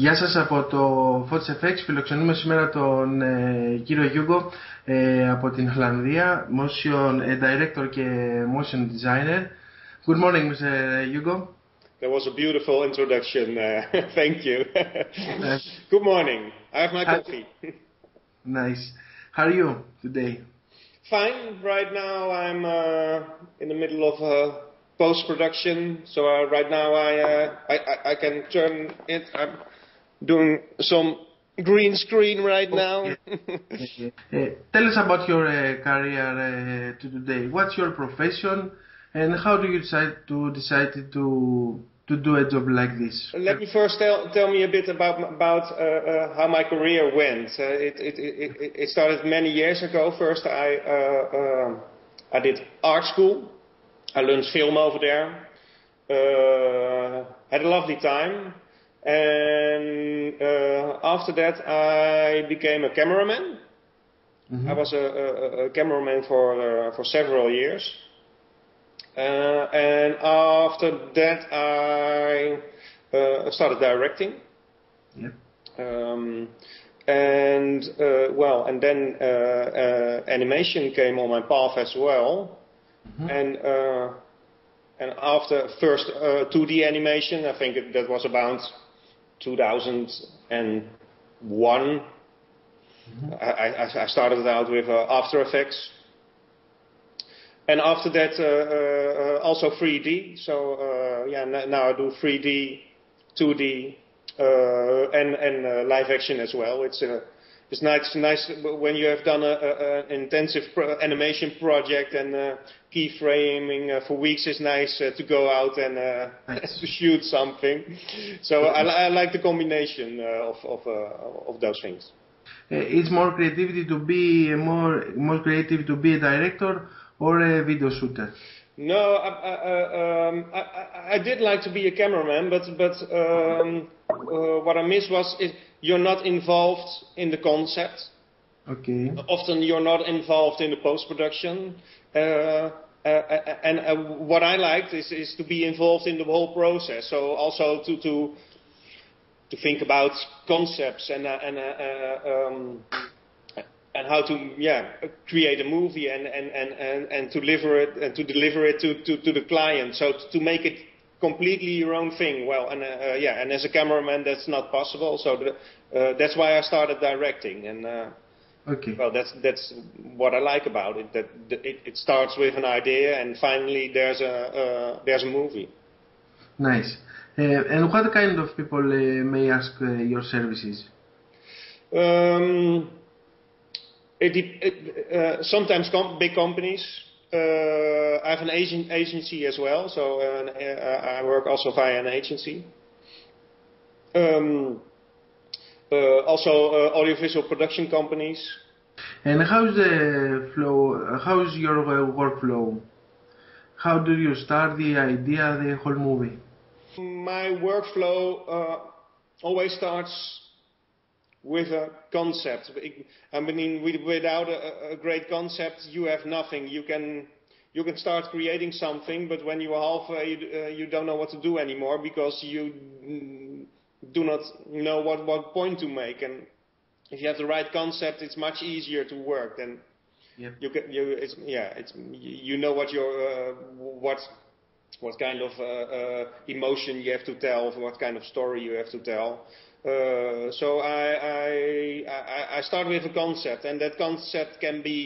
Γεια σας από το fotisfxTALKS. Φιλοξενούμε σήμερα τον κύριο Hugo από την Ολλανδία, motion director και motion designer. Good morning, Mr. Hugo. That was a beautiful introduction. Thank you. Good morning. I have my coffee. Nice. How are you today? Fine. Right now I'm in the middle of post-production. So right now I can turn it. I'm doing some green screen right now. Tell us about your career today. What's your profession, and how do you decide to do a job like this? Let me first tell me a bit about how my career went. It started many years ago. First I did art school. I learned film over there. Had a lovely time. And after that I became a cameraman. Mm-hmm. I was a cameraman for several years. And after that I started directing. Yeah. And then animation came on my path as well. Mm-hmm. And after first 2D animation, I think that was about 2001. Mm-hmm. I started out with After Effects. And after that, also 3D. So now I do 3D, 2D, and live action as well. It's nice when you have done an intensive animation project and keyframing for weeks. It's nice to go out and to shoot something. So I like the combination of those things. It's more creativity to be more creative to be a director or a video shooter? No, I did like to be a cameraman, but what I missed was you're not involved in the concept. Okay. Often you're not involved in the post-production. And what I liked is to be involved in the whole process. So also to think about concepts and how to create a movie and to deliver it to the client. So to make it completely your own thing. Well, and as a cameraman that's not possible. So that's why I started directing. And okay. Well, that's what I like about it. That it starts with an idea and finally there's a movie. Nice. And what kind of people may ask your services? Sometimes big companies. I have an agency as well, so I work also via an agency. Also audiovisual production companies. And how's the flow? How's your workflow? How do you start the idea, the whole movie? My workflow always starts with a concept. I mean, without a great concept, you have nothing. You can start creating something, but when you are halfway, you don't know what to do anymore because you do not know what point to make. And if you have the right concept, it's much easier to work. Then you know what kind of emotion you have to tell, what kind of story you have to tell. So I start with a concept, and that concept can be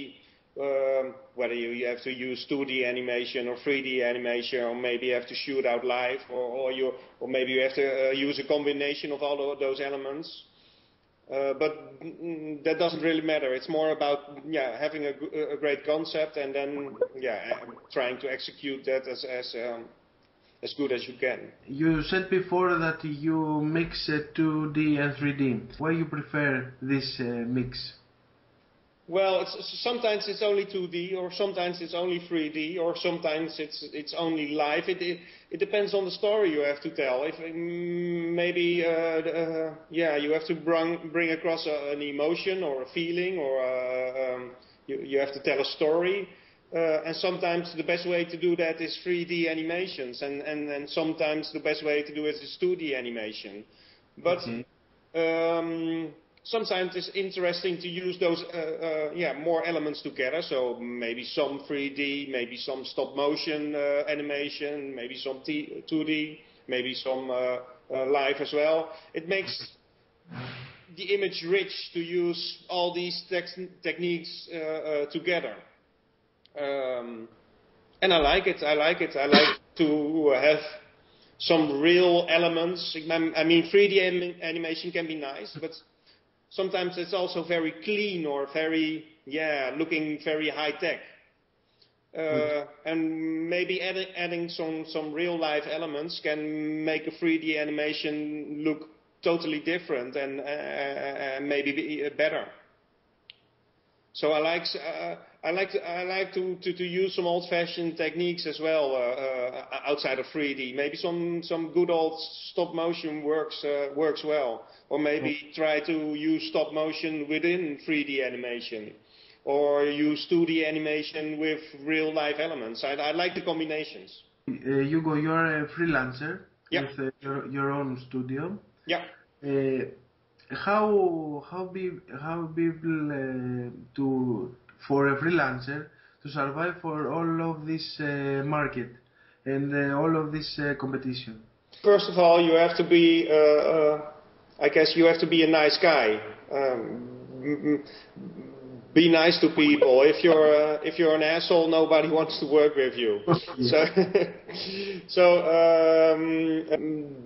whether you have to use 2D animation or 3D animation, or maybe you have to shoot out live, or maybe you have to use a combination of all of those elements. But that doesn't really matter. It's more about having a great concept and then trying to execute that as good as you can. You said before that you mix 2D and 3D. Why you prefer this mix? Well, sometimes it's only 2D, or sometimes it's only 3D, or sometimes it's only live. It depends on the story you have to tell. If maybe you have to bring across an emotion or a feeling, or you have to tell a story. And sometimes the best way to do that is 3D animations, and sometimes the best way to do it is 2D animation. But sometimes it's interesting to use those more elements together. So maybe some 3D, maybe some stop motion animation, maybe some 2D, maybe some live as well. It makes the image rich to use all these techniques together. And I like it. I like to have some real elements. I mean, 3D animation can be nice, but sometimes it's also very clean or very, looking very high tech. And maybe adding some real life elements can make a 3D animation look totally different and maybe be better. So I like to use some old-fashioned techniques as well outside of 3D. Maybe some good old stop motion works well, or maybe try to use stop motion within 3D animation, or use 2D animation with real life elements. I like the combinations. Hugo, you are a freelancer with your own studio. Yeah. How people for a freelancer to survive for all of this market and all of this competition? First of all, you have to be, I guess you have to be a nice guy. Be nice to people. If you're an asshole, nobody wants to work with you. So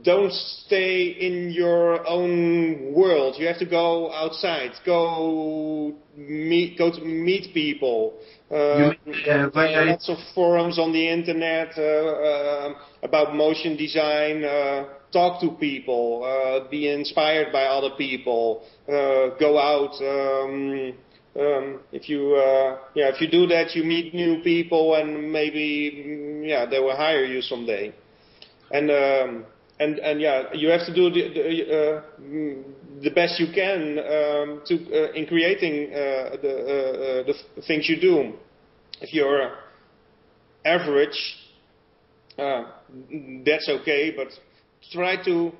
don't stay in your own world. You have to go outside. Go to meet people. There are lots of forums on the internet about motion design. Talk to people. Be inspired by other people. Go out. If you do that, you meet new people, and maybe they will hire you someday. And you have to do the best you can in creating the things you do. If you're average, that's okay, but try to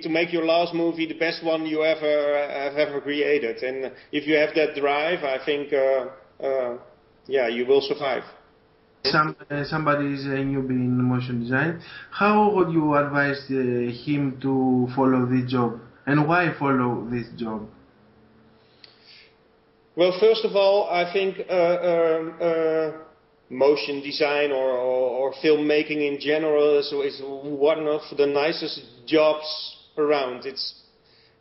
make your last movie the best one you have ever created. And if you have that drive, I think you will survive. Somebody is a newbie in motion design. How would you advise him to follow this job, and why follow this job? Well, first of all, I think motion design or filmmaking in general is one of the nicest jobs around.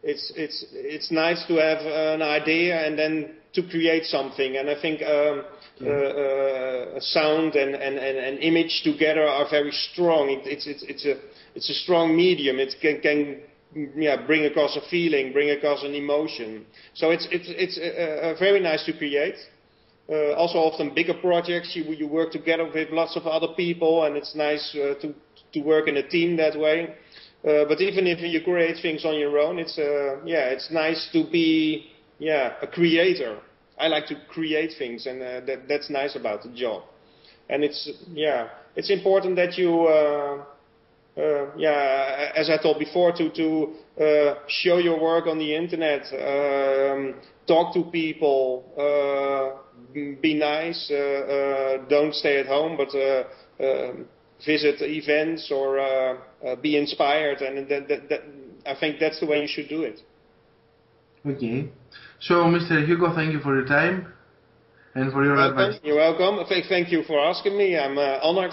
It's nice to have an idea and then to create something. And I think sound and image together are very strong. It's a strong medium. It can bring across a feeling, bring across an emotion. So it's very nice to create. Also, often bigger projects, you work together with lots of other people, and it's nice to work in a team that way. But even if you create things on your own, it's nice to be a creator. I like to create things, and that's nice about the job. And it's important that you as I told before, to show your work on the internet, talk to people, be nice, don't stay at home, but visit events or be inspired, and I think that's the way you should do it. Okay. So, Mr. Hugo, thank you for your time and for your advice. You're welcome. Thank you for asking me. I'm honored.